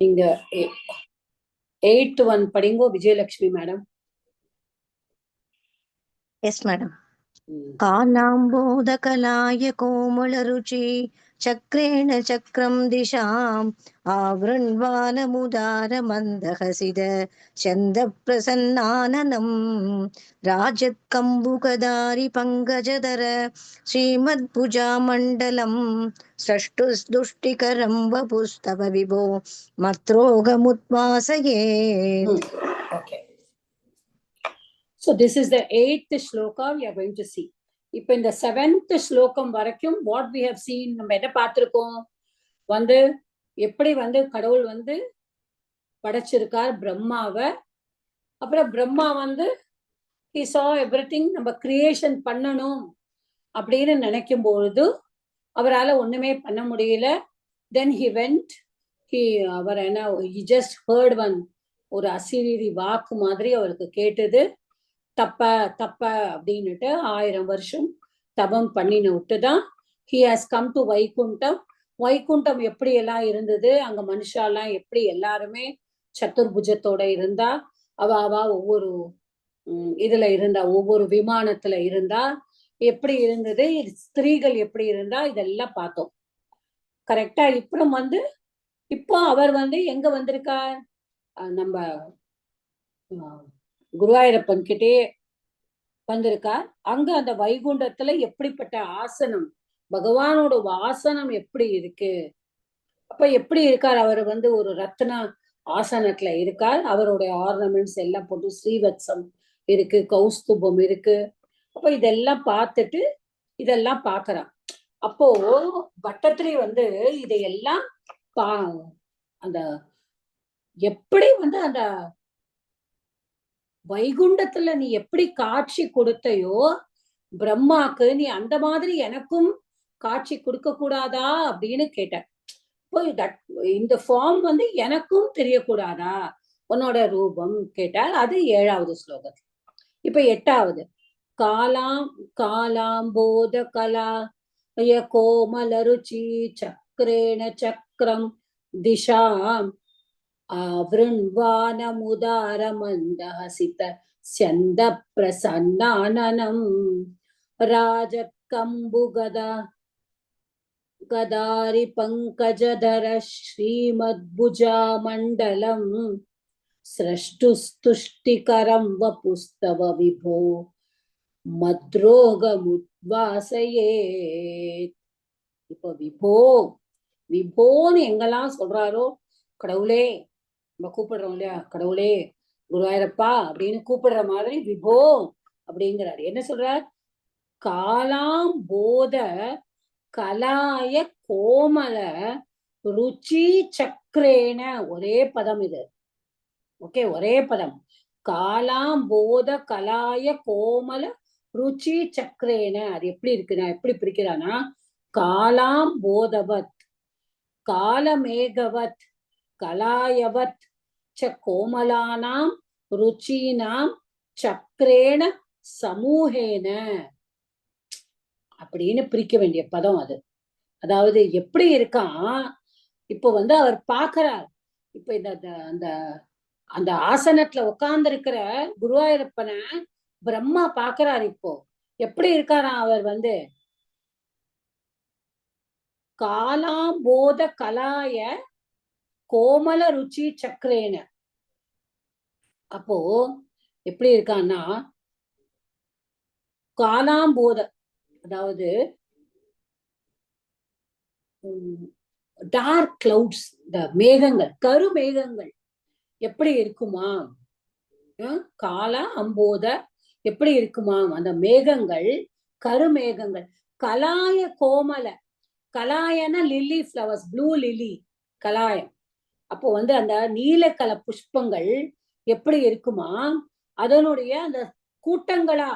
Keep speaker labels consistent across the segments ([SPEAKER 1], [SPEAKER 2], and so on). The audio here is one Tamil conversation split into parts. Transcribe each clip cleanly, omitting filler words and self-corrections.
[SPEAKER 1] நீங்க 8th one படிங்கோ விஜயலட்சுமி மேடம்.
[SPEAKER 2] Yes madam. कालाम्बोदकलाय कोमलरुचि चक्रेण चक्रं दिशाम् आवृण्वालमुदारमन्दहसिद चन्दप्रसन्नाननम् राजत्कम्बुकदारि पङ्कजधर श्रीमद्भुजामण्डलम् स्रष्टुस्तुष्टिकरं वपुस्तव विभो मत्रोगमुद्वासये.
[SPEAKER 1] Okay. So this is the 8th shloka we are going to see. இப்ப இந்த 7th ஸ்லோகம் வரைக்கும் what we have seen, நம்ம என்ன பார்த்திருக்கோம், வந்து எப்படி வந்து கடவுள் வந்து படைச்சிருக்கார் பிரம்மாவை. அப்புறம் பிரம்மா வந்து he saw everything, நம்ம கிரியேஷன் பண்ணணும் அப்படின்னு நினைக்கும் பொழுது அவரால் ஒண்ணுமே பண்ண முடியல. then he went, அவர் என்ன, he just heard one, ஒரு அசிரீரி வாக்கு மாதிரி அவருக்கு கேட்டது. தப்ப தப்ப அப்படின்னுட்டு 1000 வருஷம் தபம் பண்ணின விட்டுதான் he has come to Vaikuntham. Vaikuntham எப்படி எல்லாம் இருந்தது, அங்க மனுஷாலாம் எப்படி எல்லாருமே சத்துர்புஜத்தோட இருந்தா, அவ ஒவ்வொரு இதுல இருந்தா, ஒவ்வொரு விமானத்துல இருந்தா, எப்படி இருந்தது, ஸ்திரீகள் எப்படி இருந்தா, இதெல்லாம் பார்த்தோம். கரெக்டா. இப்போ அவர் வந்து எங்க வந்திருக்கார், நம்ம குருவாயூரப்பன் கிட்டே வந்திருக்கார். அங்க அந்த வைகுண்டத்துல எப்படிப்பட்ட ஆசனம், பகவானோட ஆசனம் எப்படி இருக்கு, அப்ப எப்படி இருக்கார், அவர் வந்து ஒரு ரத்ன ஆசனத்துல இருக்கார். அவருடைய ஆர்னமெண்ட்ஸ் எல்லாம் போட்டு ஸ்ரீவத்சம் இருக்கு, கௌஸ்துபம் இருக்கு. அப்ப இதெல்லாம் பார்த்துட்டு இதெல்லாம் பாக்குறான். அப்போ பட்டத்திரி வந்து இதையெல்லாம் அந்த எப்படி வந்து அந்த வைகுண்டத்துல நீ எப்படி காட்சி கொடுத்தையோ பிரம்மாக்கு, நீ அந்த மாதிரி எனக்கும் காட்சி கொடுக்க கூடாதா அப்படின்னு கேட்டேன். இந்த ஃபார்ம் வந்து எனக்கும் தெரியக்கூடாதா உன்னோட ரூபம் கேட்டால், அது 7வது ஸ்லோகத்தில். இப்ப 8வது, காலாம்போத கலா கோமலருச்சி சக்ரேண சக்கரம் திஷாம் आवृण्वानमुदारमन्दहसित स्यन्द प्रसन्नाननं राजत्कम्बुगदा गदारि पङ्कजधर श्रीमद्भुजामण्डलं स्रष्टुस्तुष्टिकरं वपुस्तव विभो मद्रोगमुद्वासये. இப்போ விபோன்னு எங்கெல்லாம் சொல்றாரோ, கடவுளே நம்ம கூப்பிடுறோம் இல்லையா, கடவுளே குருவாயிரப்பா அப்படின்னு கூப்பிடுற மாதிரி விபோ அப்படிங்கிறாரு. என்ன சொல்றார், காலாம் போத கலாய கோமல ருச்சி சக்கரேன, ஒரே பதம் இது. ஓகே, ஒரே பதம். காலாம் போத கலாய கோமல ருச்சி சக்கரேன, அது எப்படி இருக்குன்னா, எப்படி பிரிக்கிறானா, காலாம் போதவத் காலமேகவத் கலாயவத் ச கோமலானாம் ருச்சீனாம் சக்கரேண சமூகேன அப்படின்னு பிரிக்க வேண்டிய பதம் அது. அதாவது எப்படி இருக்கான், இப்ப வந்து அவர் பாக்குறார். இப்ப அந்த அந்த ஆசனத்துல உட்கார்ந்து இருக்கிற குருவாயூரப்பனை பிரம்மா பாக்குறார். இப்போ எப்படி இருக்காராம் அவர் வந்து, காலாம்போத கலாய கோமல ருச்சி சக்கரேன. அப்போ எப்படி இருக்கான்னா, காலாம்போத, அதாவது டார்க் கிளவுட்ஸ், இந்த மேகங்கள், கருமேகங்கள் எப்படி இருக்குமா, கால அம்போத எப்படி இருக்குமாம் அந்த மேகங்கள், கருமேகங்கள். கலாய கோமல, கலாயன லில்லி ஃப்ளவர்ஸ், ப்ளூ லில்லி கலாயம். அப்போ வந்து அந்த நீலக்கல புஷ்பங்கள் எப்படி இருக்குமா, அதனுடைய அந்த கூட்டங்களா,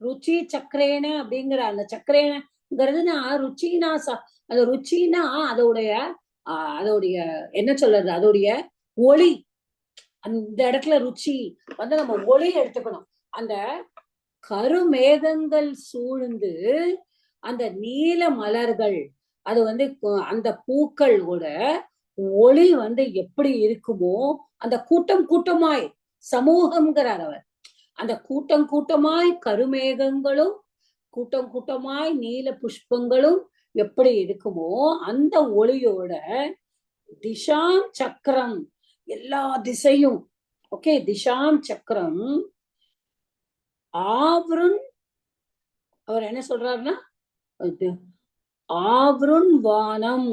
[SPEAKER 1] ருச்சி சக்கரேன அப்படிங்கிற அந்த சக்கரேனங்கிறதுனா ருச்சினா, அந்த ருச்சினா அதோடைய என்ன சொல்றது, அதோடைய ஒளி. அந்த இடத்துல ருச்சி வந்து நம்ம ஒளி எடுத்துக்கணும். அந்த கருமேகங்கள் சூழ்ந்து அந்த நீல மலர்கள், அது வந்து அந்த பூக்களோட ஒளி வந்து எப்படி இருக்குமோ அந்த கூட்டம் கூட்டமாய் சமூகம்ங்கிறார் அவர். அந்த கூட்டம் கூட்டமாய் கருமேகங்களும் கூட்டம் கூட்டமாய் நீல புஷ்பங்களும் எப்படி இருக்குமோ அந்த ஒளியோட திஷாம் சக்கரம் எல்லா திசையும். ஓகே, திஷாம் சக்கரம் ஆவருண், அவர் என்ன சொல்றாருன்னா ஆவருண் வானம்,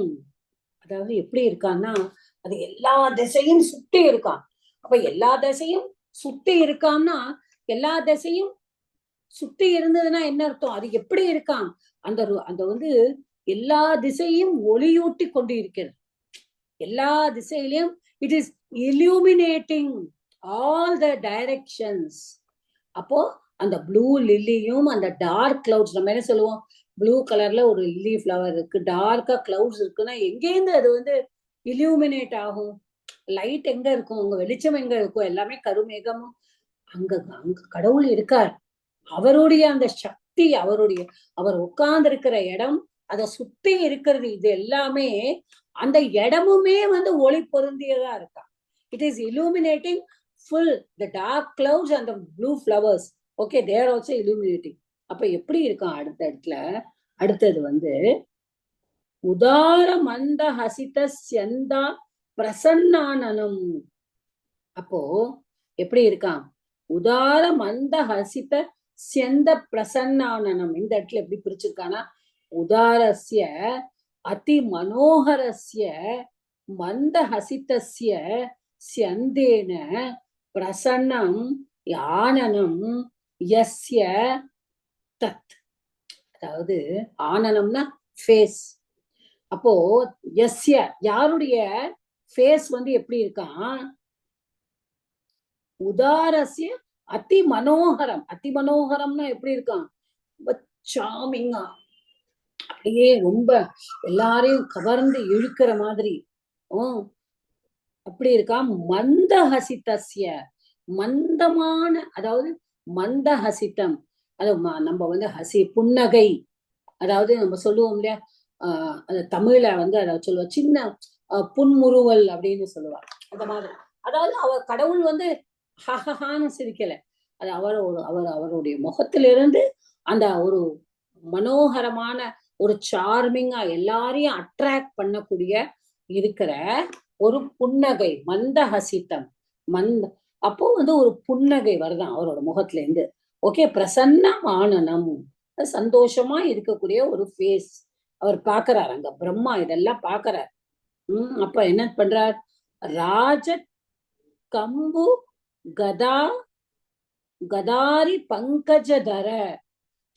[SPEAKER 1] அதாவது எப்படி இருக்கான்னா அது எல்லா திசையும் சுத்தி இருக்கான். அப்ப எல்லா திசையும் சுத்தி இருக்கான்னா எல்லா திசையும் சுத்தி இருந்ததுன்னா என்ன அர்த்தம்? அது எப்படி இருக்கான்? அந்த அந்த வந்து எல்லா திசையும் ஒளியூட்டி கொண்டு இருக்கிறது. எல்லா திசையிலையும் it is illuminating all the directions. அப்போ அந்த ப்ளூ லில்லியும் அந்த டார்க் கிளவுட்ஸ், நம்ம என்ன சொல்லுவோம், ப்ளூ கலர்ல ஒரு லில்லி ஃபிளவர் இருக்கு, டார்க்கா கிளவுட்ஸ் இருக்குன்னா எங்கேருந்து அது வந்து இல்யூமினேட் ஆகும்? லைட் எங்க இருக்கும்? உங்க வெளிச்சம் எங்க இருக்கும்? எல்லாமே கருமேகமும். அங்க அங்க கடவுள் இருக்கார். அவருடைய அந்த சக்தி, அவர் உட்கார்ந்து இருக்கிற இடம், அதை சுத்தி இருக்கிறது, இது எல்லாமே அந்த இடமுமே வந்து ஒளி பொருந்தியதா இருக்கா. It is illuminating full the dark clouds and the blue flowers. Okay, they are also illuminating. அப்ப எப்படி இருக்கான் அடுத்த இடத்துல? அடுத்தது வந்து உதார மந்த ஹசித ஸ்யந்தா பிரசன்னானனம். அப்போ எப்படி இருக்கான்? உதார மந்த ஹசித ஸ்யந்த பிரசன்னானனம். இந்த இடத்துல எப்படி பிரிச்சிருக்கானா, உதாரஸ்ய அதி மனோகரஸ்ய மந்த ஹசிதஸ்ய ஸ்யந்தேன பிரசன்னம் ஆனனம் யஸ்ய தத். அதாவது ஆனனம்னா ஃபேஸ். அப்போ யஸ்ய யாருடைய ஃபேஸ் வந்து எப்படி இருக்கான்? உதாரஸ்ய அதி மனோகரம். அதி மனோகரம்னா எப்படி இருக்கான்? ரொம்ப சாமிங்கா, அப்படியே ரொம்ப எல்லாரையும் கவர்ந்து இழுக்கிற மாதிரி அப்படி இருக்கான். மந்த ஹசிதஸ்ய மந்தமான, அதாவது மந்த ஹசிதம், அது நம்ம வந்து புன்னகை, அதாவது நம்ம சொல்லுவோம் இல்லையா, அது தமிழ்ல வந்து அதை சொல்லுவோம் சின்ன புன்முறுவல் அப்படின்னு சொல்லுவார். அந்த மாதிரி, அதாவது அவர் கடவுள் வந்து ஹஹஹான்னு சிரிக்கல, அது அவருடைய முகத்திலிருந்து அந்த ஒரு மனோகரமான ஒரு சார்மிங்கா எல்லாரையும் அட்ராக்ட் பண்ணக்கூடிய இருக்கிற ஒரு புன்னகை, மந்த ஹசிதம். அப்போ வந்து ஒரு புன்னகை வருதான் அவரோட முகத்துல இருந்து. ஓகே, பிரசன்னம் ஆனனம், சந்தோஷமா இருக்கக்கூடிய ஒரு ஃபேஸ் அவர் பாக்குறாரு. அங்க பிரம்மா இதெல்லாம் பாக்குறார். அப்ப என்ன பண்றார்? ராஜ கம்பு கதாரி பங்கஜதர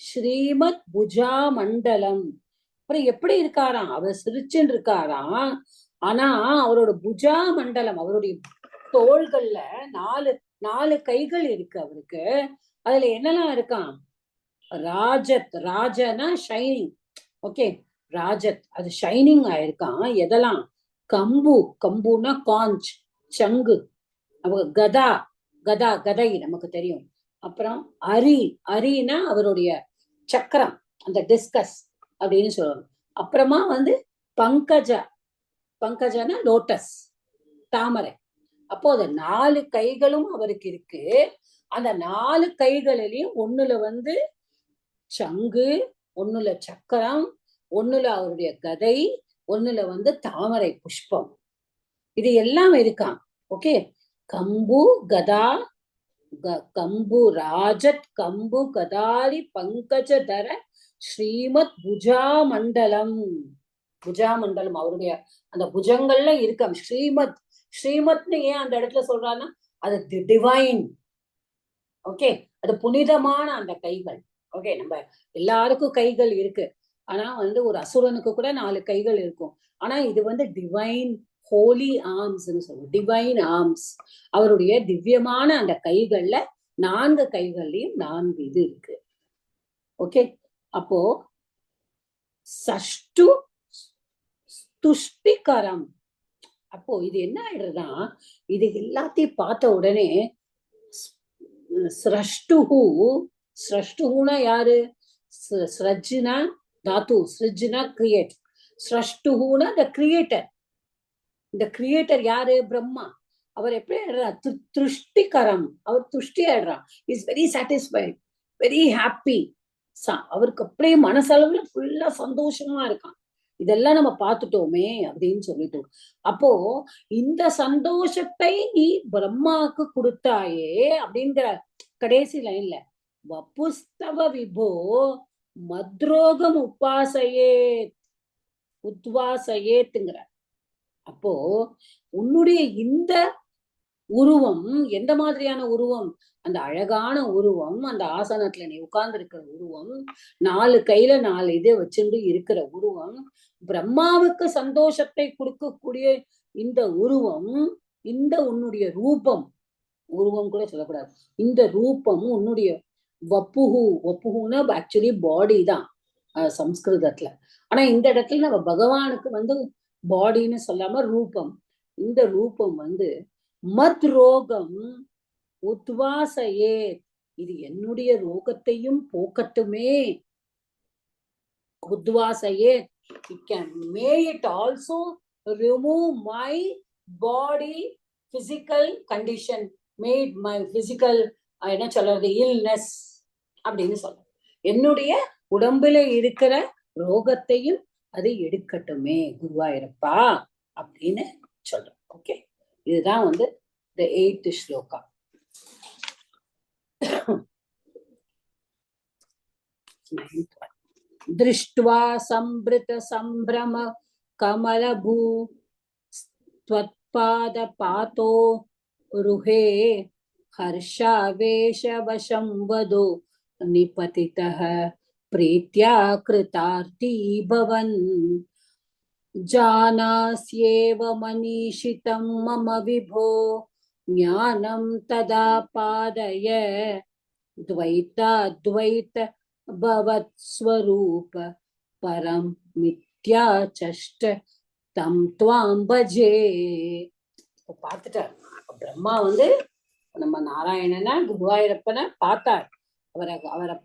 [SPEAKER 1] ஸ்ரீமத் புஜா மண்டலம். அப்புறம் எப்படி இருக்காராம்? அவர் சிரிச்சுன்னு இருக்காராம். ஆனா அவரோட புஜா மண்டலம், அவருடைய தோள்கள்ல நாலு கைகள் இருக்கு அவருக்கு. அதுல என்னெல்லாம் இருக்கான்? ராஜத், ராஜனா ஷைனிங். ஓகே, ராஜத் அது ஷைனிங் ஆயிருக்கான். எதெல்லாம்? கம்புனா காஞ்ச், சங்கு. கதா கதை நமக்கு தெரியும். அப்புறம் அரினா அவருடைய சக்கரம், அந்த டிஸ்கஸ் அப்படின்னு சொல்லணும். அப்புறமா வந்து பங்கஜனா லோட்டஸ், தாமரை. அப்போ அது 4 கைகளும் அவருக்கு இருக்கு. அந்த 4 கைகளிலையும் ஒண்ணுல வந்து சங்கு, ஒண்ணுல சக்கரம், ஒண்ணுல அவருடைய கதை, ஒண்ணுல வந்து தாமரை புஷ்பம். இது எல்லாம் இருக்கான். ஓகே, கம்பு ராஜத் கம்பு கதாரி பங்கஜதர ஸ்ரீமத் புஜா மண்டலம். அவருடைய அந்த புஜங்கள்ல இருக்க ஸ்ரீமத்னு ஏன் அந்த இடத்துல சொல்றான்னா அது டிவைன். ஓகே, அது புனிதமான அந்த கைகள். ஓகே, நம்ம எல்லாருக்கும் கைகள் இருக்கு. ஆனா வந்து ஒரு அசுரனுக்கு கூட 4 கைகள் இருக்கும். ஆனா இது வந்து டிவைன் ஹோலி ஆர்ம்ஸ் சொல்லுவோம், டிவைன் ஆர்ம்ஸ். அவருடைய திவ்யமான அந்த கைகள்ல 4 கைகள்லயும் 4 இது இருக்கு. ஓகே, அப்போ சஷ்டு துஷ்டிகரம். அப்போ இது என்ன ஆயிடுறதா, இது எல்லாத்தையும் பார்த்த உடனே ஸ்ரஷ்டுனா யாரு? ஸ்ரஜ்னா தாத்து, ஸ்ரிஜ்னா கிரியேட், ஸ்ரஷ்டுனா த கிரியேட்டர். இந்த கிரியேட்டர் யாரு? பிரம்மா. அவர் எப்படி ஆயிடுறார்? திருஷ்டிகரம். அவர் துஷ்டி ஆயிடுறான். Is very satisfied, very happy. அவருக்கு அப்படியே மனசளவுல ஃபுல்லா சந்தோஷமா இருக்கான். இதெல்லாம் நம்ம பார்த்துட்டோமே அப்படின்னு சொல்லிட்டு, அப்போ இந்த சந்தோஷத்தை நீ பிரம்மாவுக்கு கொடுத்தாயே அப்படிங்கிற கடைசி லைன்ல, வப்புஸ்தவ விபோ மத்ரோகம் உத்வாசையேத்துங்கிற. அப்போ உன்னுடைய இந்த உருவம் எந்த மாதிரியான உருவம்? அந்த அழகான உருவம், அந்த ஆசனத்துல நீ உட்கார்ந்து இருக்கிற உருவம், 4 கையில 4 இதை வச்சுட்டு இருக்கிற உருவம், பிரம்மாவுக்கு சந்தோஷத்தை கொடுக்கக்கூடிய இந்த உருவம், இந்த உன்னுடைய ரூபம், உருவம் கூட சொல்லக்கூடாது, இந்த ரூபம் உன்னுடைய வப்புகுன்னா ஆக்சுவலி பாடி தான் சம்ஸ்கிருதத்துல. ஆனா இந்த இடத்துல நம்ம பகவானுக்கு வந்து பாடின்னு சொல்லாம ரூபம். இந்த ரூபம் வந்து மத் ரோகம் உத்வாசையே, இது என்னுடைய ரோகத்தையும் போக்கட்டுமே. உத்வாசையே, it can may it also remove my body physical condition, made my physical என்ன சொல்றது இல்னஸ் அப்படின்னு சொல்ற. என்னுடைய உடம்புல இருக்கிற ரோகத்தையும் அது எடுக்கட்டுமே குருவாயிரப்பா அப்படின்னு சொல்றோம். ஓகே, இதுதான் வந்து the 8th ஸ்லோகா. திருஷ்ட்வா சம்பிருத சம்பிரம கமலபூ त्वत्पाद पातो रुहे हर्षावेशवशं वदो निपतितः प्रीत्या कृतार्थी भवन् जानास्येव मनीषितं मम विभो ज्ञानं तदा पादय द्वैताद्वैत भवत्स्वरूप परं मिथ्याचष्ट தம் துவாம் பஜே. பார்த்துட்டார் பிரம்மா வந்து நம்ம நாராயணனை குருவாயூரப்பனை பார்த்தார். அவரை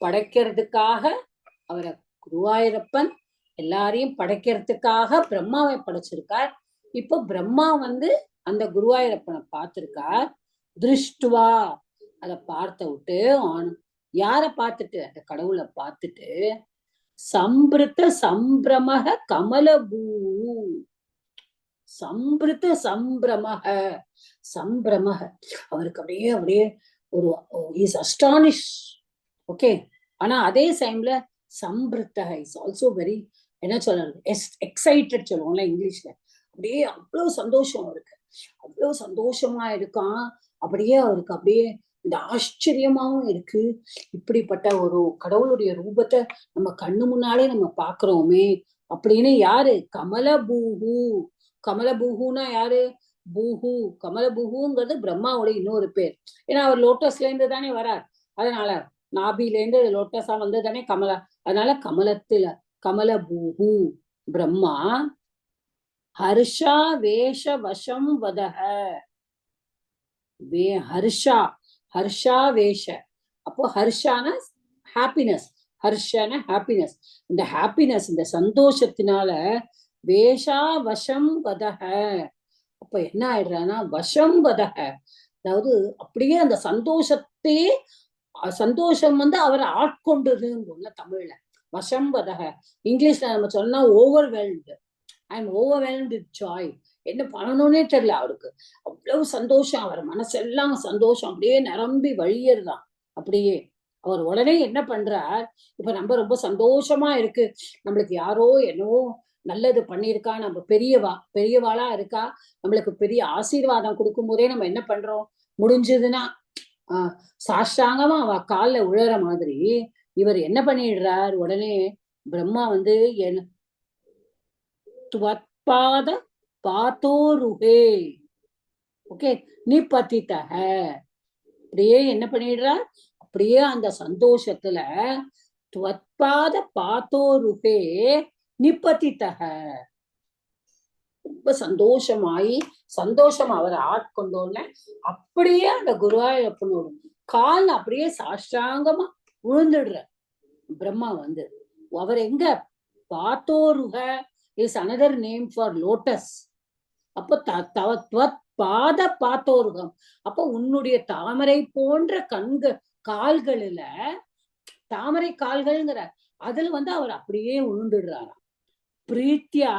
[SPEAKER 1] படைக்கிறதுக்காக அவரை குருவாயூரப்பன் எல்லாரையும் படைக்கிறதுக்காக பிரம்மாவை படைச்சிருக்கார். இப்போ பிரம்மா வந்து அந்த குருவாயூரப்பனை பார்த்திருக்கார். திருஷ்டுவா, அதை பார்த்த விட்டு யார பார்த்துட்டு? அந்த கடவுளை பார்த்துட்டு சம்பிருத்த சம்பிரமக கமலபூ, சம்பிருத்த சம்பிரமக சம்பிரமக, அவருக்கு அப்படியே ஒரு இஸ் அஸ்டானிஷ். ஓகே, ஆனா அதே டைம்ல சம்பிருத்த இஸ் ஆல்சோ வெரி என்ன சொல்றது எக்ஸைட்டட் சொல்லுவோம்ல இங்கிலீஷ்ல. அப்படியே அவ்வளவு சந்தோஷம் அவருக்கு, அவ்வளவு சந்தோஷமா இருக்கான். அப்படியே அவருக்கு அப்படியே இந்த ஆச்சரியமாவும் இருக்கு. இப்படிப்பட்ட ஒரு கடவுளுடைய ரூபத்தை நம்ம கண்ணு முன்னாலே நம்ம பாக்குறோமே அப்படின்னு. யாரு? கமலபூஹு. கமலபூஹுனா யாரு? பூஹு, கமலபூஹுங்கிறது பிரம்மாவோட இன்னொரு பேர். ஏன்னா அவர் லோட்டஸ்ல இருந்து தானே வரார், அதனால நாபில இருந்து லோட்டஸா வந்து தானே கமலா, அதனால கமலத்துல கமலபூஹு பிரம்மா. ஹர்ஷா வேஷ வசம் வதஹ, ஹர்ஷா ஹர்ஷா வேஷ, அப்போ ஹர்ஷான ஹாப்பினஸ், ஹர்ஷான ஹாப்பினஸ். இந்த ஹாப்பினஸ் இந்த சந்தோஷத்தினால வேஷா வசம் வதஹ, அப்ப என்ன ஆயிடுறான்னா வசம் வதஹ, அதாவது அப்படியே அந்த சந்தோஷத்தையே சந்தோஷம் வந்து அவரை ஆட்கொண்டதுன்னு தமிழ்ல வசம் வதஹ. இங்கிலீஷ்ல நம்ம சொன்னா overwhelmed, I am overwhelmed with Joy. என்ன பண்ணணும்னே தெரியல அவருக்கு, அவ்வளவு சந்தோஷம், அவர் மனசெல்லாம் சந்தோஷம் அப்படியே நிரம்பி வழியறதான். அப்படியே அவர் உடனே என்ன பண்றார், இப்ப நம்ம ரொம்ப சந்தோஷமா இருக்கு, நம்மளுக்கு யாரோ என்னவோ நல்லது பண்ணியிருக்கா, நம்ம பெரியவாளா இருக்கா, நம்மளுக்கு பெரிய ஆசீர்வாதம் கொடுக்கும் போதே நம்ம என்ன பண்றோம், முடிஞ்சதுன்னா சாஷ்டாங்கமா அவ காலில் விழற மாதிரி இவர் என்ன பண்ணிடுறார், உடனே பிரம்மா வந்து துவத்பாத பாத்தோருஹே, ஓகே நிபதிதஹ, அப்படியே என்ன பண்ணிடுறார், அப்படியே அந்த சந்தோஷத்துல துவத்பாத பாத்தோருஹே நிபதிதஹ, ரொம்ப சந்தோஷமாயி சந்தோஷம் அவரை ஆட்கொண்டோன்னு அப்படியே அந்த குருவாயூரப்பனோட கால் அப்படியே சாஷ்டாங்கமா விழுந்துடுற பிரம்மா அவர் எங்க பாத்தோருக is another name for lotus. அப்போ பாத பாத்தோருகம், அப்போ உன்னுடைய தாமரை போன்ற கால்களில, தாமரை கால்கள்ங்கிற அதுல அவர் அப்படியே உழுந்துடுறாராம். பிரீத்தியா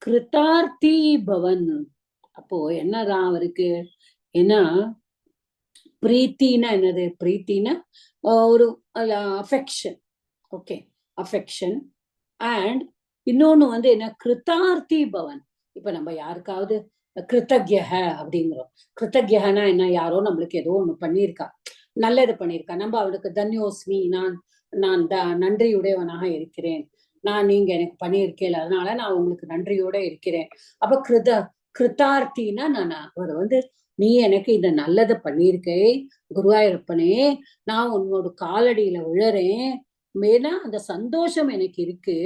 [SPEAKER 1] கிருதார்த்தி பவன். அப்போ என்னதான் அவருக்கு, ஏன்னா பிரீத்தினா என்னது, பிரீத்தினா ஒரு அஃபெக்ஷன். Okay, affection. அண்ட் இன்னொன்னு என்ன, கிருதார்த்தி பவன். இப்ப நம்ம யாருக்காவது கிருத்தஜ்யக அப்படிங்கிறோம். கிருத்தஜ்யகனா என்ன, யாரோ நம்மளுக்கு ஏதோ ஒண்ணு பண்ணியிருக்கா, நல்லது பண்ணியிருக்கா, நம்ம அவளுக்கு தன்யோஸ்மி, நான் நன்றியுடையவனாக இருக்கிறேன், நீங்க எனக்கு பண்ணியிருக்கேன், அதனால நான் உங்களுக்கு நன்றியோட இருக்கிறேன். அப்ப கிருத்தார்த்தினா அவர் நீ எனக்கு இந்த நல்லதை பண்ணியிருக்கே குருவாயூரப்பனே, நான் உன்னோட காலடியில விழறேன், மேல அந்த சந்தோஷம் எனக்கு இருக்கு.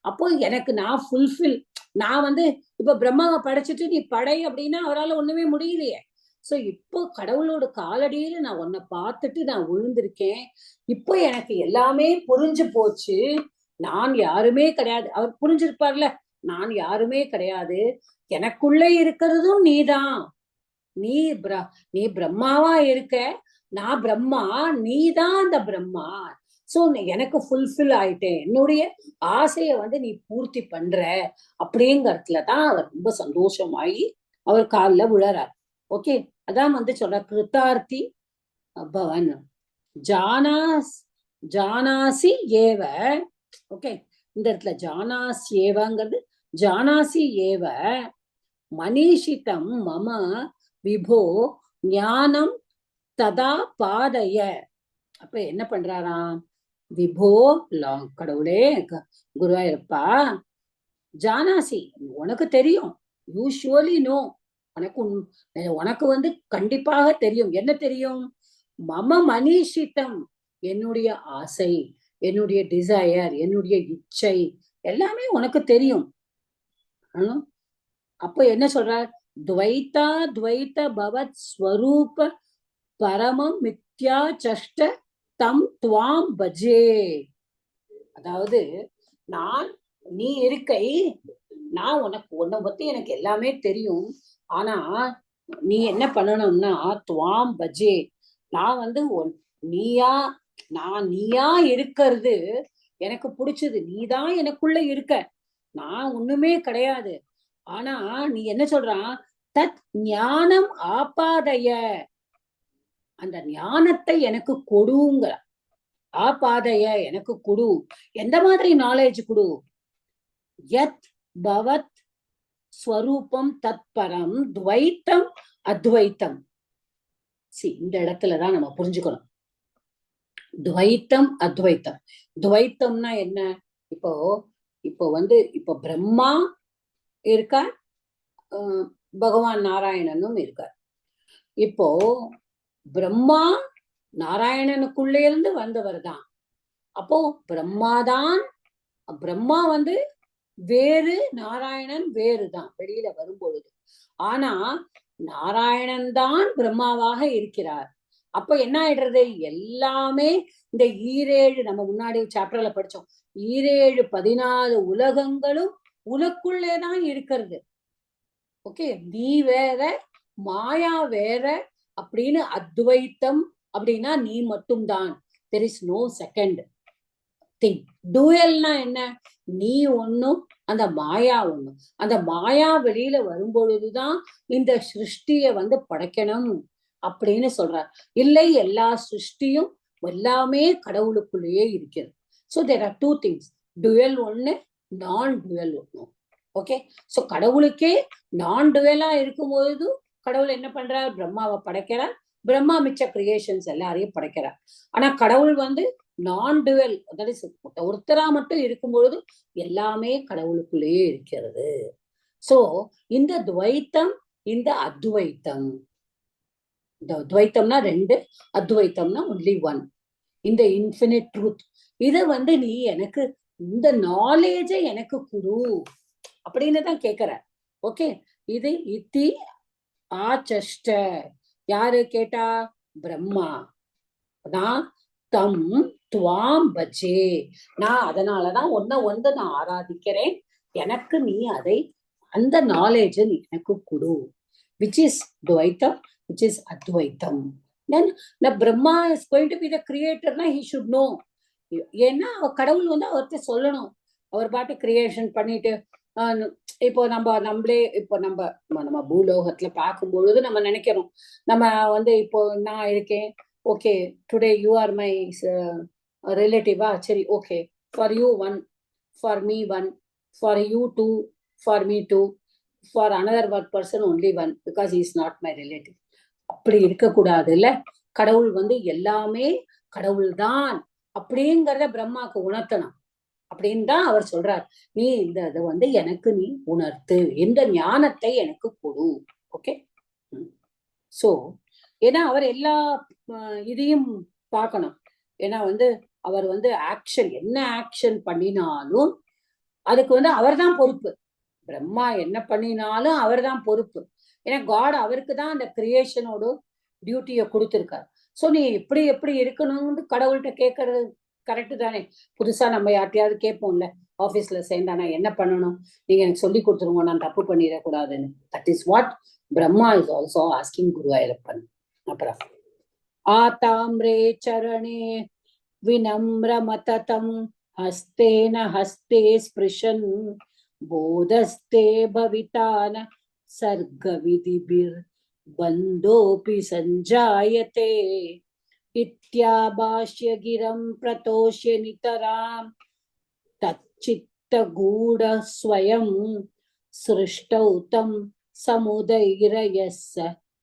[SPEAKER 1] அப்போ எனக்கு நான் ஃபுல்ஃபில், நான் இப்ப பிரம்மாவை படைச்சிட்டு நீ படை அப்படின்னா அவரால் ஒண்ணுமே முடியலையே. சோ இப்போ கடவுளோட காலடியில நான் உன்னை பார்த்துட்டு நான் விழுந்திருக்கேன். இப்போ எனக்கு எல்லாமே புரிஞ்சு போச்சு, நான் யாருமே கிடையாது. அவர் புரிஞ்சிருப்பார்ல, நான் யாருமே கிடையாது, எனக்குள்ள இருக்கிறதும் நீதான், நீ பிரம்மாவா இருக்க, நான் பிரம்மா, நீதான் அந்த பிரம்மா. சோ எனக்கு ஃபுல்ஃபில் ஆயிட்டேன், என்னுடைய ஆசைய நீ பூர்த்தி பண்ற அப்படிங்கறதுலதான் அவர் ரொம்ப சந்தோஷமாயி அவர் காலில் விழறார். ஓகே, அதான் சொல்ற கிருத்தார்த்தி பவன் ஜானாசி ஏவ. ஓகே, இந்த இடத்துல ஜானாசி ஏவங்கிறது, ஜானாசி ஏவ மனிஷிதம் மம விபோ ஞானம் ததா பாதய. அப்ப என்ன பண்றாராம், விபோ கடவுளே குருவாயிருப்பா, ஜானாசி உனக்கு தெரியும், யூ ஷுவலி நோ, உனக்கு கண்டிப்பாக தெரியும். என்ன தெரியும், மம மனிஷிதம், என்னுடைய ஆசை, என்னுடைய டிசையர், என்னுடைய இச்சை எல்லாமே உனக்கு தெரியும். அப்ப என்ன சொல்ற, துவைதா துவைத பவத் ஸ்வரூப பரமம் மித்யா சஷ்ட தம் துவாம் பஜே. அதாவது நீ இருக்கை, நான் உன்னை பத்தி எனக்கு எல்லாமே தெரியும், ஆனா நீ என்ன பண்ணணும்னா துவாம் பஜே, நான் நீயா இருக்கிறது எனக்கு பிடிச்சது, நீதான் எனக்குள்ள இருக்க, நான் ஒண்ணுமே கிடையாது. ஆனா நீ என்ன சொல்றான், தத் ஞானம் ஆபாதைய, அந்த ஞானத்தை எனக்கு கொடுங்க, ஆபாதைய எனக்கு கொடு. எந்த மாதிரி நாலேஜ் கொடு, யத் பவத் ஸ்வரூபம் தத்பரம் துவைத்தம் அத்வைத்தம். இந்த இடத்துலதான் நம்ம புரிஞ்சுக்கணும், துவைத்தம் அத்வைத்தம். துவைத்தம்னா என்ன, இப்போ இப்போ பிரம்மா இருக்கார், பகவான் நாராயணனும் இருக்கார். இப்போ பிரம்மா நாராயணனுக்குள்ள இருந்து வந்தவர் தான். அப்போ பிரம்மா வேறு, நாராயணன் வேறுதான் வெளியில வரும்பொழுது. ஆனா நாராயணன் தான் பிரம்மாவாக இருக்கிறார். அப்ப என்ன ஆயிடுறது, எல்லாமே இந்த 7 நம்ம முன்னாடி சாப்டர்ல படிச்சோம், 14 உலகங்களும் உனக்குள்ளேதான் இருக்கிறது. ஓகே, நீ வேற மாயா வேற அப்படின்னு அத்வைத்தம் அப்படின்னா நீ மட்டும்தான், there is no second thing. டூயல்னா என்ன, நீ ஒண்ணும் அந்த மாயா ஒண்ணும். அந்த மாயா வெளியில வரும்பொழுதுதான் இந்த சிருஷ்டிய படைக்கணும் அப்படின்னு சொல்றார். இல்லை, எல்லா சிருஷ்டியும் எல்லாமே கடவுளுக்குள்ளேயே இருக்கிறது. So there are two things, dual ஒண்ணு, நான் டுவெல் ஒண்ணு. ஓகே, சோ கடவுளுக்கே நான் டுவெலா இருக்கும்போது கடவுள் என்ன பண்றார், பிரம்மாவை படைக்கிறார், பிரம்மா மிச்ச கிரியேஷன்ஸ் எல்லாரையும் படைக்கிறார். ஆனா கடவுள் நான் டுவெல், ஒருத்தரா மட்டும் இருக்கும்பொழுது எல்லாமே கடவுளுக்குள்ளேயே இருக்கிறது. சோ இந்த துவைத்தம், இந்த அத்வைத்தம், துவைத்தம்னா 2, அத்வைத்தம்னா ஒன்லி 1, இந்த இன்ஃபினிட் ட்ரூத். இத நீ எனக்கு இந்த நாலேஜை எனக்கு குரு அப்படின்னு தான் கேக்குற. ஓகே, இது இத்தி ஆச்சஷ்ட, யாரு கேட்டா, பிரம்மா. நான் தம் துவாம் பஜே, நான் அதனாலதான் உன்னை நான் ஆராதிக்கிறேன், எனக்கு நீ அதை அந்த நாலேஜ் நீ எனக்கு கொடு, which is Dvaitam, which is Advaitam. Then the Brahma is going to be the creator, na, he should know. ஏன்னா கடவுள் வந்து அவர்கிட்ட சொல்லணும். அவர் பாட்டு கிரியேஷன் பண்ணிட்டு இப்போ நம்மளே இப்போ நம்ம பூலோகத்துல பார்க்கும் பொழுது நம்ம நினைக்கிறோம், நம்ம வந்து இப்போ நான் இருக்கேன், okay today you are my ரிலேட்டிவா, சரி okay, for you one, for me one, for you two, for me two, for another one person only one, because is not my relative. அப்படி இருக்கக்கூடாது இல்ல. கடவுள் வந்து எல்லாமே கடவுள் தான் அப்படிங்கிறத பிரம்மாக்கு உணர்த்தணும் அப்படின்னு தான் அவர் சொல்றார். நீ இந்த இதை வந்து எனக்கு நீ உணர்த்து, இந்த ஞானத்தை எனக்கு கொடு. ஓகே. சோ ஏன்னா அவர் எல்லா இதையும் பார்க்கணும். ஏன்னா வந்து அவர் வந்து ஆக்ஷன் என்ன ஆக்ஷன் பண்ணினாலும் அதுக்கு வந்து அவர் தான் பொறுப்பு. பிரம்மா என்ன பண்ணினாலும் அவர் தான் பொறுப்பு. ஏன்னா காட் அவருக்கு தான் அந்த கிரியேஷனோட டியூட்டியை கொடுத்துருக்காரு. ஸோ நீ எப்படி எப்படி இருக்கணும்னு கடவுள்கிட்ட கேட்கறது கரெக்டு தானே. புதுசா நம்ம யார்ட்டையாவது கேட்போம்ல, ஆபீஸ்ல சேர்ந்தானா என்ன பண்ணணும், நீங்க எனக்கு சொல்லி கொடுத்துருங்க, நான் தப்பு பண்ணிடக்கூடாதுன்னு. That is what Brahma is also asking Guruvayurappan. அப்புறம் ஆதாம்ரே சரணே வினம்ர மததம் ஹஸ்தேன ஹஸ்தே ஸ்பிருஷன் போதஸ்தே பவிதான சர்க விதிபிர் பந்தோபி சஞ்சாயதே இத்யாபாஷ்ய கிரம் பிரதோஷ்ய நிதராம் தச்சித்த கூட ஸ்வயம் சிருஷ்டௌ தம் சமுதைரயஸ்ஸ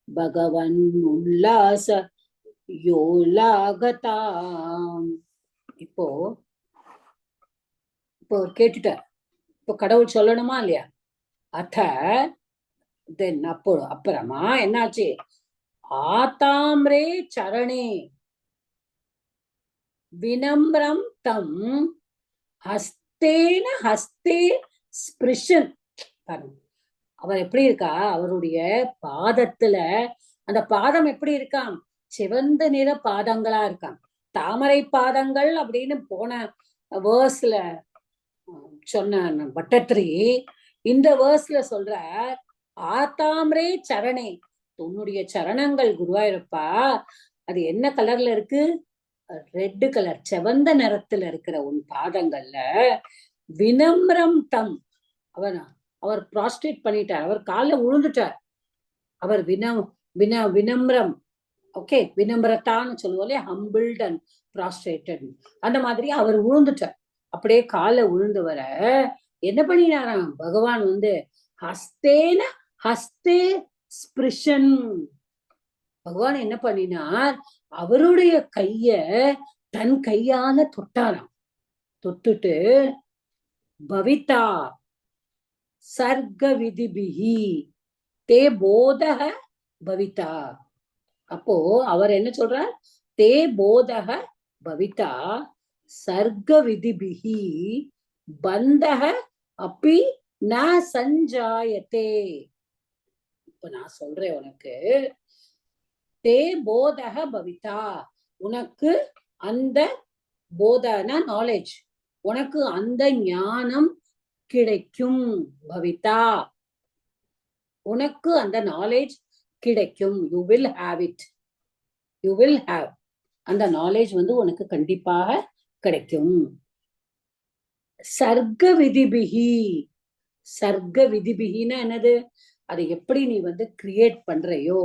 [SPEAKER 1] பகவன் உல்லாச யோலாகதாம். இப்போ கேட்டுட்டார். இப்போ கடவுள் சொல்லணுமா இல்லையா? தென் அப்புறமா என்னாச்சு? ஆதாம்ரே சரணே வினம்ரம் தம் ஹஸ்தேன ஹஸ்தே ஸ்பிருஷன். அவர் எப்படி இருக்கா? அவருடைய பாதத்துல, அந்த பாதம் எப்படி இருக்காம்? சிவந்த நிற பாதங்களா இருக்காம். தாமரை பாதங்கள் அப்படின்னு போன வேர்ஸ்ல சொன்ன பட்டத்ரி இந்த வேர்ஸ்ல சொல்ற ஆதாம்ரே சரணே, உன்னுடைய சரணங்கள் குருவாயூரப்பா அது என்ன கலர்ல இருக்கு? ரெட் கலர், செவந்த நிறத்துல இருக்கிற உன் பாதங்கள்ல வினம்ரம் தம், அவர் ப்ராஸ்ட்ரேட் பண்ணிட்டார், அவர் காலில் விழுந்துட்டார். அவர் வினம்ரம், ஓகே, வினம்ரத்தான்னு சொல்லுவோம் இல்லையா, ஹம்பிள்ட் அண்ட் ப்ராஸ்ட்ரேட்டட், அந்த மாதிரி அவர் விழுந்துட்டார். அப்படியே காலை விழுந்து வர என்ன பண்ணினாராம் பகவான் வந்து ஹஸ்தேன ஹஸ்தே ஸ்பிருஷன். பகவான் என்ன பண்ணினார்? அவருடைய கைய தன் கையால தொட்டாராம். தொட்டுட்டு பவிதா சர்க விதிபிஹி தே போதக பவிதா. அப்போ அவர் என்ன சொல்றார்? தே போதக பவிதா சர்க விதிபிஹி பந்தக அப்பி ந சஞ்சாயத்தே. இப்ப நான் சொல்றேன் உனக்கு, தே போதக பவிதா, உனக்கு அந்த போதன நாலேஜ், உனக்கு அந்த ஞானம் கிடைக்கும். பவிதா, உனக்கு அந்த நாலேஜ் கிடைக்கும். You will have it, you will have, அந்த நாலேஜ் வந்து உனக்கு கண்டிப்பாக கிடைக்கும். சர்க்க விதிபிகி, சர்க்க விதிபிகின்னா என்னது? அதை எப்படி நீ வந்து கிரியேட் பண்றையோ,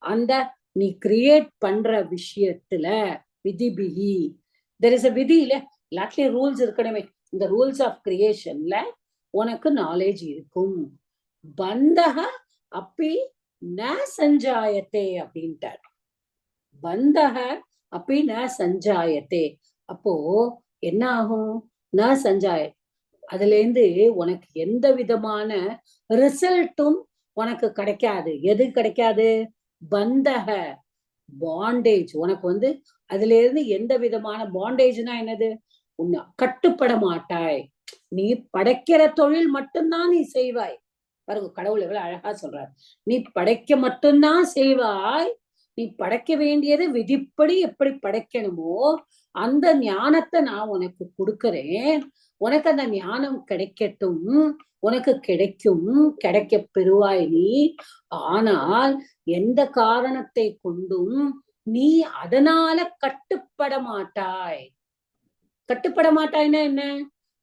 [SPEAKER 1] அந்த நீ கிரியேட் பண்ற விஷயத்துல விதிபிகி, தெர் இஸ் அ விதி இல்ல, எல்லாத்துலயும் ரூல்ஸ் இருக்கணுமே. இந்த ரூல்ஸ் ஆஃப் கிரியேஷன்ல உனக்கு நாலேஜ் இருக்கும். பந்தக அப்பி ந சஞ்சாயத்தே அப்படின்ட்டார். பந்தக அப்பி ந சஞ்சாயத்தே. அப்போ என்ன ஆகும்? ந சஞ்சாய, அதுல இருந்து உனக்கு எந்த விதமான ரிசல்ட்டும் உனக்கு கிடைக்காது. எது கிடைக்காது? பந்தக, பாண்டேஜ். உனக்கு வந்து அதுல இருந்து எந்த விதமான பாண்டேஜ்னா என்னது? உன்னை கட்டுப்பட மாட்டாய். நீ படைக்கிற தொழில் மட்டும்தான் நீ செய்வாய். பாருங்க கடவுள் எவ்வளவு அழகா சொல்றார். நீ படைக்க மட்டும்தான் செய்வாய். நீ படைக்க வேண்டியது விதிப்படி எப்படி படைக்கணுமோ அந்த ஞானத்தை நான் உனக்கு கொடுக்கறேன். உனக்கு அந்த ஞானம் கிடைக்கட்டும், உனக்கு கிடைக்கும், கிடைக்க பெறுவாய் நீ. ஆனால் எந்த காரணத்தை கொண்டும் நீ அதனால கட்டுப்பட மாட்டாய். கட்டுப்பட மாட்டாய்னா என்ன?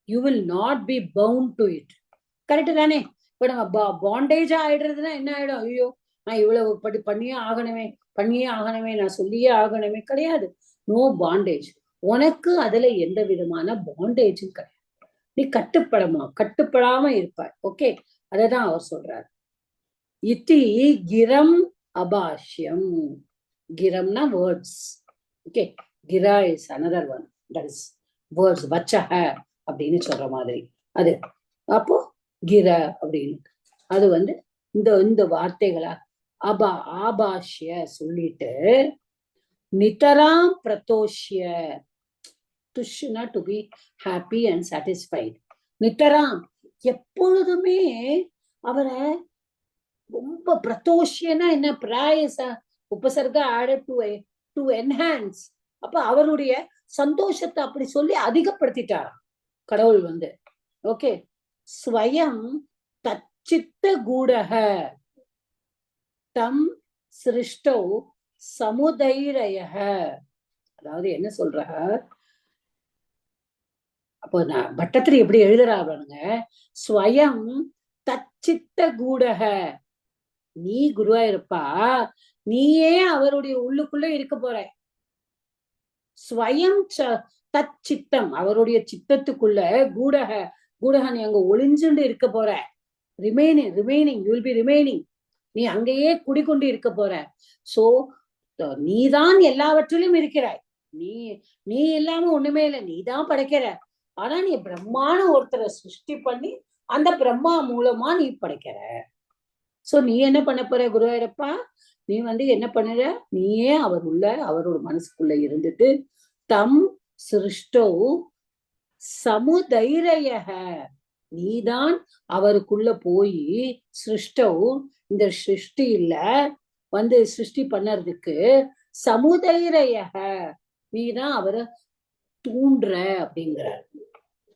[SPEAKER 1] You will not be bound to it. Correct தானே? இப்ப நம்ம பாண்டேஜ் ஆயிடுறதுன்னா என்ன ஆயிடும்? ஐயோ நான் இவ்வளவு பண்ணியே ஆகணுமே, நான் சொல்லியே ஆகணுமே. கிடையாது. No bondage. உனக்கு அதுல எந்த விதமான பாண்டேஜும் கிடையாது. நீ கட்டுப்படாம இருப்பாய். ஓகே, அததான் அவர் சொல்றார். இத்தி கிரம் அபாஷ்யம். கிரம்னா வேர்ட்ஸ். ஓகே, கிரா is another one. That is words. வச்சஹ அப்படின்னு சொல்ற மாதிரி அது. அப்போ கிர அப்படின்னு அது இந்த வார்த்தைகளா ஆபாஷ்ய சொல்லிட்டு நிதராம் பிரதோஷ்ய. துஷ்னா to be happy and satisfied. நித்தராம் எப்பொழுதுமே அவரை ரொம்ப பிரதோஷ்யனா என்ன? பிராயச உபசர்க ஆடட் டு என்ஹான்ஸ். அப்ப அவருடைய சந்தோஷத்தை அப்படி சொல்லி அதிகப்படுத்திட்டாராம் கடவுள் ஓகே. ஸ்வயம் தச்சித்த கூடக தம் சிருஷ்டோ சமுதைரய. அதாவது என்ன சொல்ற? அப்போ நான் பட்டத்திரி எப்படி எழுதுறாங்க? ஸ்வயம் தச்சித்த கூடக. நீ குருவா இருப்பா, நீயே அவருடைய உள்ளுக்குள்ள இருக்க போற. ஸ்வயம் தச்சித்தம், அவருடைய சித்தத்துக்குள்ள கூடக. கூடக நீ அங்க ஒளிஞ்சுண்டு இருக்க போற. Remaining you will be remaining. நீ அங்கேயே குடிக்கொண்டு இருக்க போற. சோ நீதான் எல்லாவற்றிலும் இருக்கிறாய். நீ இல்லாம ஒண்ணுமே இல்லை. நீதான் படைக்கிற. ஆனா நீ பிரம்மான ஒருத்தரை சிருஷ்டி பண்ணி அந்த பிரம்மா மூலமா நீ படைக்கிற. சோ நீ என்ன பண்ண போற குருவாயூரப்பா? நீ என்ன பண்ணுற? நீயே அவரோட மனசுக்குள்ள இருந்துட்டு தம் சிருஷ்டோ சமுதைரய. நீதான் அவருக்குள்ள போய் சிருஷ்டோ, இந்த சிருஷ்டியில சிருஷ்டி பண்ணறதுக்கு சமுதைரய, நீதான் அவரை தூண்டுற அப்படிங்கிறார்.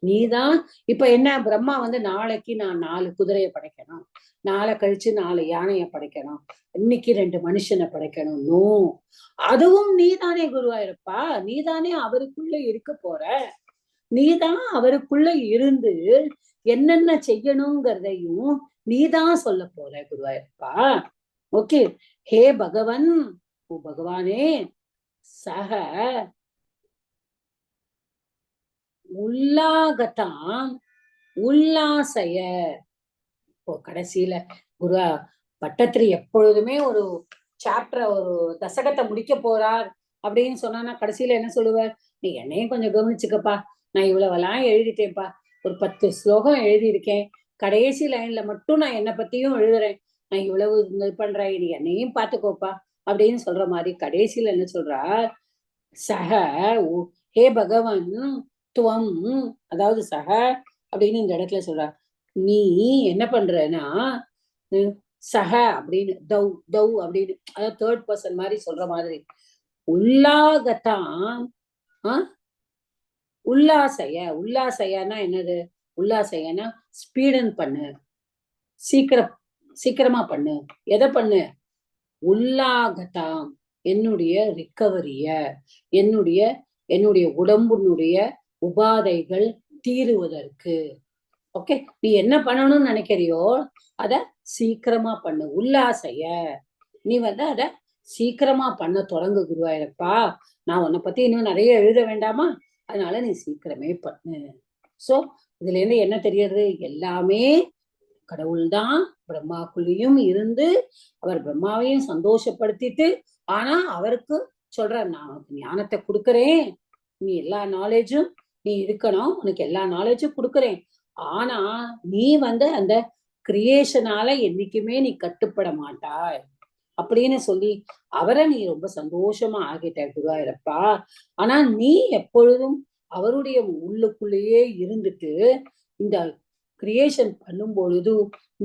[SPEAKER 1] நீதான் இப்ப என்ன? பிரம்மா நாளைக்கு நான் 4 குதிரையை படைக்கணும், நாளை கழிச்சு 4 யானையை படைக்கணும், இன்னைக்கு 2 மனுஷனை படைக்கணும். நோ, அதுவும் நீதானே குருவாயிருப்பா. நீதானே அவருக்குள்ள இருக்க போற. நீதான் அவருக்குள்ள இருந்து என்னென்ன செய்யணுங்கிறதையும் நீதான் சொல்ல போற குருவாயிருப்பா. ஓகே. ஹே பகவன், ஓ பகவானே, சக உள்ளாகத்தான் உல்லாசய. இப்போ கடைசியில குரு பட்டத்திரி எப்பொழுதுமே ஒரு சாப்டர், ஒரு தசகத்தை முடிக்க போறார் அப்படின்னு சொன்னா கடைசியில என்ன சொல்லுவார்? நீ என்னையும் கொஞ்சம் கவனிச்சுக்கப்பா, நான் இவ்வளவெல்லாம் எழுதிட்டேன்ப்பா, ஒரு 10 ஸ்லோகம் எழுதியிருக்கேன், கடைசி லைன்ல மட்டும் நான் என்னை பத்தியும் எழுதுறேன், நான் இவ்வளவு இது பண்றேன், நீ என்னையும் பாத்துக்கோப்பா அப்படின்னு சொல்ற மாதிரி கடைசியில என்ன சொல்றார்? சக ஹே பகவான் துவம், அதாவது சக அப்படின்னு இந்த இடத்துல சொல்றார். நீ என்ன பண்றன்னா சக அப்படின்னு தவ் அப்படின்னு, அதாவது 3rd person மாதிரி சொல்ற மாதிரி. உள்ளாகத்தான் உல்லாசையனா என்னது? உல்லாசையனா ஸ்பீடன் பண்ணு, சீக்கிரமா பண்ணு. எதை பண்ணு? உல்லாகத்தாம், என்னுடைய ரிக்கவரிய, என்னுடைய உடம்புனுடைய உபாதைகள் தீருவதற்கு. ஓகே, நீ என்ன பண்ணணும்னு நினைக்கிறியோ அத சீக்கிரமா பண்ணு. உல்லாசைய நீ அத சீக்கிரமா பண்ண தொடங்கு குருவாயிருப்பா. நான் உன்னை பத்தி இன்னும் நிறைய எழுத வேண்டாமா? அதனால நீ சீக்கிரமே பண்ணு. சோ இதுல இருந்து என்ன தெரியுது? எல்லாமே கடவுள்தான் பிரம்மாக்குள்ளேயும் இருந்து அவர் பிரம்மாவையும் சந்தோஷப்படுத்திட்டு, ஆனா அவருக்கு சொல்ற, நான் ஞானத்தை கொடுக்கறேன், நீ எல்லா நாலேஜும் நீ இருக்கணும், உனக்கு எல்லா நாலேஜும் கொடுக்கறேன், ஆனா நீ அந்த கிரியேஷனால என்னைக்குமே நீ கட்டுப்பட மாட்டாய் அப்படின்னு சொல்லி அவரை நீ ரொம்ப சந்தோஷமா ஆகிட்ட குருவாயிரப்பா. ஆனா நீ எப்பொழுதும் அவருடைய உள்ளுக்குள்ளேயே இருந்துட்டு இந்த கிரியேஷன் பண்ணும் பொழுது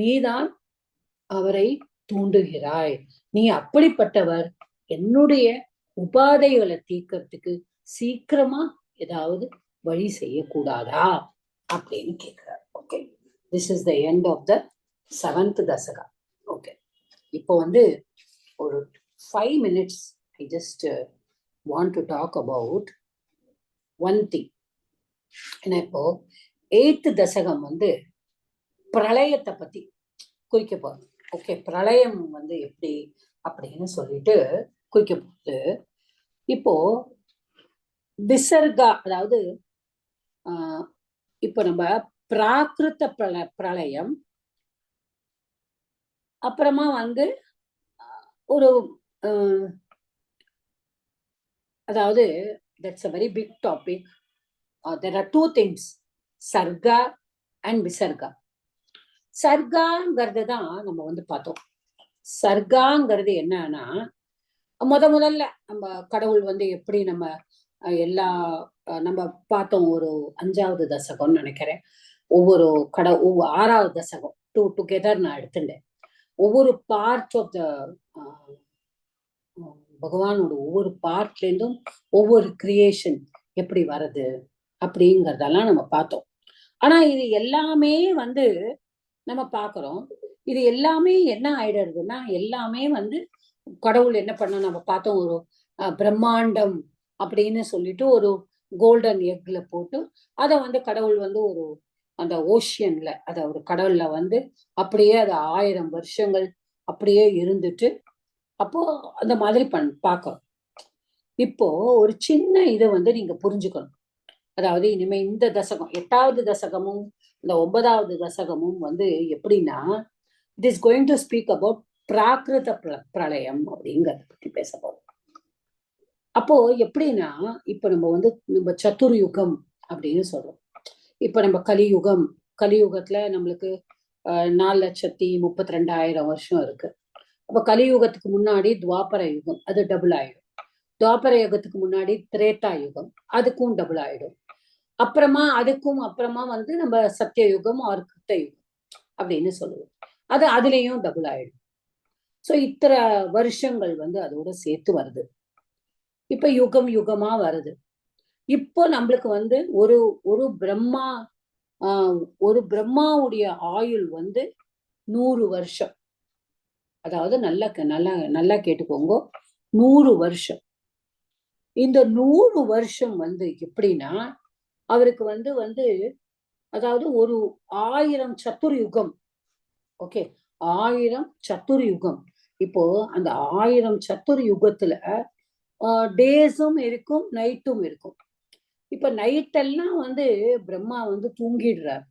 [SPEAKER 1] நீதான் அவரை தூண்டுகிறாய். நீ அப்படிப்பட்டவர், என்னுடைய உபாதைகளை தீர்க்கறதுக்கு சீக்கிரமா ஏதாவது வழி செய்யக்கூடாதா அப்படின்னு கேட்கிறார். Okay, this is the end of the 7th தசகா. ஓகே, இப்போ வந்து ஒரு 5 minutes I just want to talk about one thing. ஏன்னா இப்போ 8th தசகம் வந்து பிரளயத்தை பத்தி குறிக்க போகுது. ஓகே, பிரளயம் வந்து எப்படி அப்படின்னு சொல்லிட்டு குறிக்க போகுது. இப்போ விசர்கா, அதாவது இப்போ நம்ம பிராகிருத பிரளயம், அப்புறமா வந்து ஒரு அதாவது that's a very big topic. There are two things, sarga and visarga. சர்காங்கிறது தான் நம்ம வந்து பார்த்தோம். சர்காங்கிறது என்னன்னா, முதல்ல நம்ம கடவுள் வந்து எப்படி நம்ம எல்லா நம்ம பார்த்தோம். ஒரு 5வது தசகம்னு நினைக்கிறேன். ஒவ்வொரு 6வது தசகம் டுகெதர் நான் எடுத்துட்டேன். ஒவ்வொரு பார்ட் ஆஃப் த பகவானோட ஒவ்வொரு பார்ட்ல இருந்தும் ஒவ்வொரு கிரியேஷன் எப்படி வருது அப்படிங்கறதெல்லாம் நம்ம பார்த்தோம். ஆனா இது எல்லாமே வந்து நம்ம பாக்குறோம். இது எல்லாமே என்ன ஆயிடுறதுன்னா, எல்லாமே வந்து கடவுள் என்ன பண்ண நம்ம பார்த்தோம். ஒரு பிரம்மாண்டம் அப்படின்னு சொல்லிட்டு ஒரு கோல்டன் எக்ல போட்டு அதை வந்து கடவுள் வந்து ஒரு அந்த ஓஷியன்ல, அத ஒரு கடல்ல வந்து அப்படியே அது 1000 வருஷங்கள் அப்படியே இருந்துட்டு அப்போ அந்த மாதிரி பார்க்கணும். இப்போ ஒரு சின்ன இதை வந்து நீங்க புரிஞ்சுக்கணும். அதாவது இனிமே இந்த தசகம் 8வது தசகமும் இந்த 9வது தசகமும் வந்து எப்படின்னா, it is going to speak about prakrita pralayam அப்படிங்கறத பத்தி பேச போறோம். அப்போ எப்படின்னா, இப்ப நம்ம வந்து நம்ம சதுர்யுகம் அப்படின்னு சொல்றோம். இப்ப நம்ம கலியுகத்துல நம்மளுக்கு 4,32,000 வருஷம் இருக்கு. அப்ப கலியுகத்துக்கு முன்னாடி துவாபர யுகம், அது டபுள் ஆயிடும். துவாபர யுகத்துக்கு முன்னாடி திரேதா யுகம், அதுக்கும் டபுள் ஆயிடும். அப்புறமா வந்து நம்ம சத்தியயுகம் ஆர் கிருத்த யுகம் அப்படின்னு சொல்லுவோம். அது அதுலயும் டபுள் ஆயிடும். சோ இத்தனை வருஷங்கள் வந்து அதோட சேர்த்து வருது. இப்ப யுகமா வருது. இப்போ நம்மளுக்கு வந்து ஒரு பிரம்மாவுடைய ஆயுள் வந்து 100 வருஷம். அதாவது நல்லா கேட்டுக்கோங்க, 100 வருஷம். இந்த 100 வருஷம் வந்து எப்படின்னா, அவருக்கு வந்து அதாவது ஒரு 1000 சத்துர்யுகம். ஓகே, 1000 சத்துர்யுகம். இப்போ அந்த 1000 சத்துர்யுகத்துல டேஸும் இருக்கும், நைட்டும் இருக்கும். இப்ப நைட் எல்லாம் வந்து பிரம்மா வந்து தூங்கிடுறார்.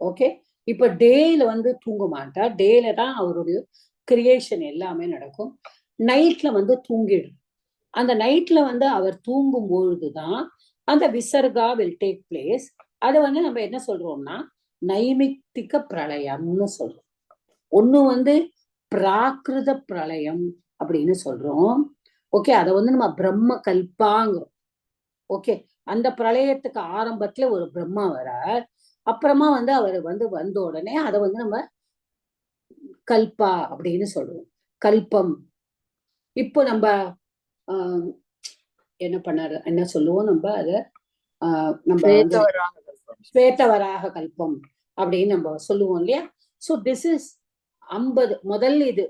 [SPEAKER 1] ஓகே, இப்ப டேல வந்து தூங்க மாட்டார். டேல தான் அவருடைய கிரியேஷன் எல்லாமே நடக்கும். நைட்ல வந்து தூங்கிடும். அந்த நைட்ல வந்து அவர் தூங்கும் பொழுதுதான் அந்த விசர்கா வில் டேக் பிளேஸ். அதை வந்து நம்ம என்ன சொல்றோம்னா நைமித்திக பிரளயம்னு சொல்றோம். ஒண்ணு வந்து பிராகிருத பிரளயம் அப்படின்னு சொல்றோம். ஓகே, அதை வந்து நம்ம பிரம்ம கல்பாங்கிறோம். ஓகே, அந்த பிரளயத்துக்கு ஆரம்பத்துல ஒரு பிரம்மா வரார். அப்புறமா வந்து அவர் வந்து வந்த உடனே அதை வந்து நம்ம கல்பா அப்படின்னு சொல்லுவோம், கல்பம். இப்போ நம்ம என்ன சொல்லுவோம், நம்ம அத நம்ம வந்து ஸ்வேதவராக கல்பம் அப்படின்னு நம்ம சொல்லுவோம் இல்லையா. சோ திஸ் இஸ் 50 முதல் இது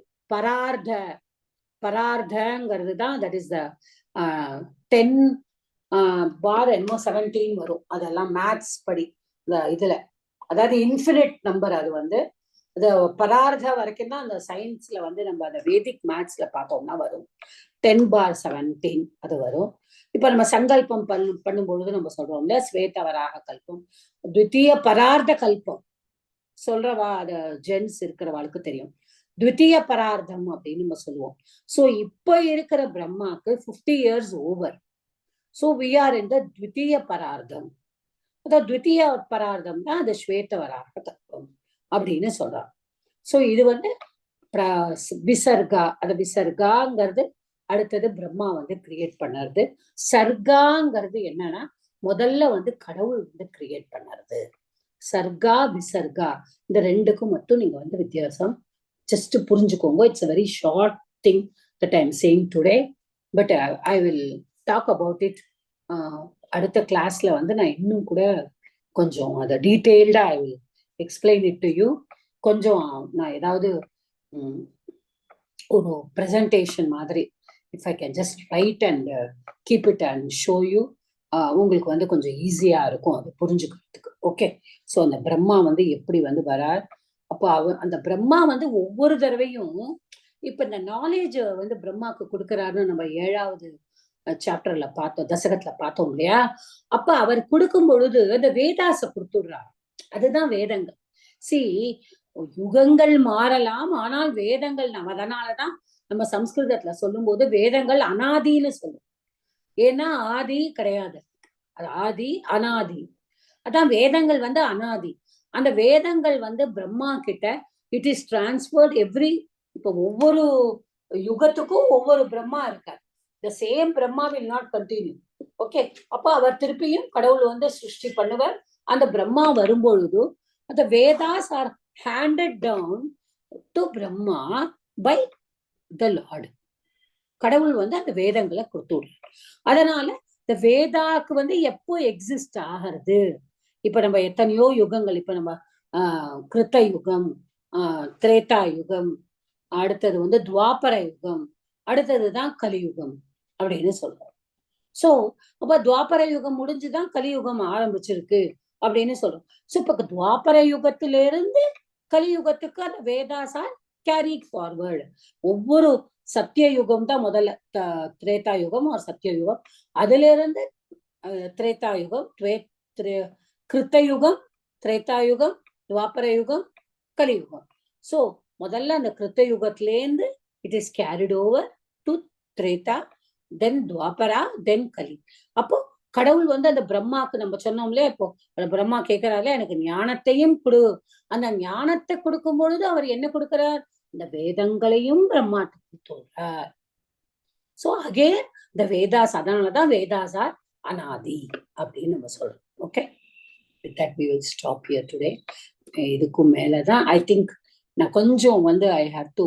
[SPEAKER 1] பரார்த்தங்கிறது தான். தட் இஸ் த 10 பார் என்னமோ 17 வரும். அதெல்லாம் மேத்ஸ் படி இதுல, அதாவது இன்ஃபினிட் நம்பர். அது வந்து இந்த பரார்த்த வரைக்கும் தான் அந்த சயின்ஸ்ல வந்து நம்ம அந்த வேதிக் மேத்ஸ்ல பார்த்தோம்னா வரும். 10 பார் 17 அது வரும். இப்ப நம்ம சங்கல்பம் பண்ணும்பொழுது நம்ம சொல்றோம் இல்லையா, ஸ்வேதவராக கல்பம், த்விதீய பரார்த்த கல்பம் சொல்றவா, அத ஜென்ஸ் இருக்கிறவாளுக்கு தெரியும். த்விதீய பரார்த்தம் அப்படின்னு நம்ம சொல்லுவோம். சோ இப்ப இருக்கிற பிரம்மாக்கு 50 years over. So we are in the dvitiya parartham. அதாவது த்விதீய பரார்த்தம் தான் அது ஸ்வேதவராக கல்பம் அப்படின்னு சொல்றாங்க. சோ இது வந்து விசர்கா. அது விசர்காங்கிறது அடுத்தது பிரம்மா வந்து கிரியேட் பண்ணுறது. சர்காங்கிறது என்னன்னா முதல்ல வந்து கடவுள் வந்து கிரியேட் பண்ணுறது. சர்கா விசர்கா இந்த ரெண்டுக்கும் மட்டும் நீங்க வந்து வித்தியாசம் ஜஸ்ட் புரிஞ்சுக்கோங்க. It's a very short thing that I am saying today, but I will talk about it அடுத்த கிளாஸ்ல வந்து நான் இன்னும் கூட கொஞ்சம் அதை டீட்டெயில்டா I will explain it to you. கொஞ்சம் நான் ஏதாவது ஒரு ப்ரெசன்டேஷன் மாதிரி if I can just write and keep it and show you, உங்களுக்கு வந்து கொஞ்சம் ஈஸியா இருக்கும் அது புரிஞ்சுக்கிறதுக்கு. ஓகே, ஸோ அந்த பிரம்மா வந்து எப்படி வந்து வரார், அப்போ அந்த பிரம்மா வந்து ஒவ்வொரு தடவையும் இப்ப இந்த நாலேஜ் வந்து பிரம்மாக்கு கொடுக்கறாருன்னு நம்ம 7வது சாப்டர்ல பார்த்தோம், தசகத்துல பார்த்தோம் இல்லையா? அப்ப அவர் கொடுக்கும் பொழுது அந்த வேதாச கொடுத்துடுறாரு. அதுதான் வேதங்கள். சி, யுகங்கள் மாறலாம், ஆனால் வேதங்கள் நம்ம, அதனாலதான் நம்ம சம்ஸ்கிருதத்துல சொல்லும் போது வேதங்கள் அனாதின்னு சொல்லும். ஏன்னா ஆதி கிடையாது, அது ஆதி அனாதி. அதான் வேதங்கள் வந்து அனாதி. அந்த வேதங்கள் வந்து பிரம்மா கிட்ட இட் இஸ் டிரான்ஸ்பர்ட் எவ்ரி, இப்ப ஒவ்வொரு யுகத்துக்கும் ஒவ்வொரு பிரம்மா இருக்கார். the same Brahma will not continue. Okay, அப்ப அவர் திருப்பியும் கடவுள் வந்து சிருஷ்டி பண்ணுவார். அந்த பிரம்மா வரும்பொழுது அந்த Vedas are handed down to Brahma by the lord. கடவுள் வந்து அந்த வேதங்களை கொடுத்து விடுறார். அதனால இந்த வேதாக்கு வந்து எப்போ எக்ஸிஸ்ட் ஆகிறது, இப்ப நம்ம எத்தனையோ யுகங்கள், இப்ப நம்ம கிருத்த யுகம், திரேதா யுகம், அடுத்தது வந்து துவாபர யுகம், அடுத்ததுதான் கலியுகம் அப்படின்னு சொல்றோம். சோ அப்ப துவாபர யுகம் முடிஞ்சுதான் கலியுகம் ஆரம்பிச்சிருக்கு அப்படின்னு சொல்றோம். சோ இப்ப துவாபர யுகத்திலிருந்து கலியுகத்துக்கு அந்த வேதாஸால் கேரி ஃபார்வர்டு. ஒவ்வொரு சத்திய யுகம் தான் முதல்ல திரேதா யுகம் ஒரு சத்திய யுகம், அதுல இருந்து திரேதா யுகம், கிருத்த யுகம், திரேதா யுகம், துவாபர யுகம், கலியுகம். சோ முதல்ல அந்த கிருத்த யுகத்திலேருந்து it is carried over to Treta, then Dvapara, then Kali. அப்போ கடவுள் வந்து அந்த பிரம்மாக்கு நம்ம சொன்னோம்ல, இப்போ பிரம்மா கேட்கிறாரு எனக்கு ஞானத்தையும் கொடு. அந்த ஞானத்தை கொடுக்கும் பொழுது அவர் என்ன கொடுக்கிறார், இந்த வேதங்களையும் பிரம்மாட்டு கொடுத்துறார். சோ அகேன் இந்த வேதாஸ், அதனாலதான் வேதாஸ் ஆர் அனாதி அப்படின்னு நம்ம சொல்றோம். Okay, with that we will stop here today. இதுக்கும் மேலதான் ஐ திங்க் நான் கொஞ்சம் வந்து ஐ ஹேவ் டு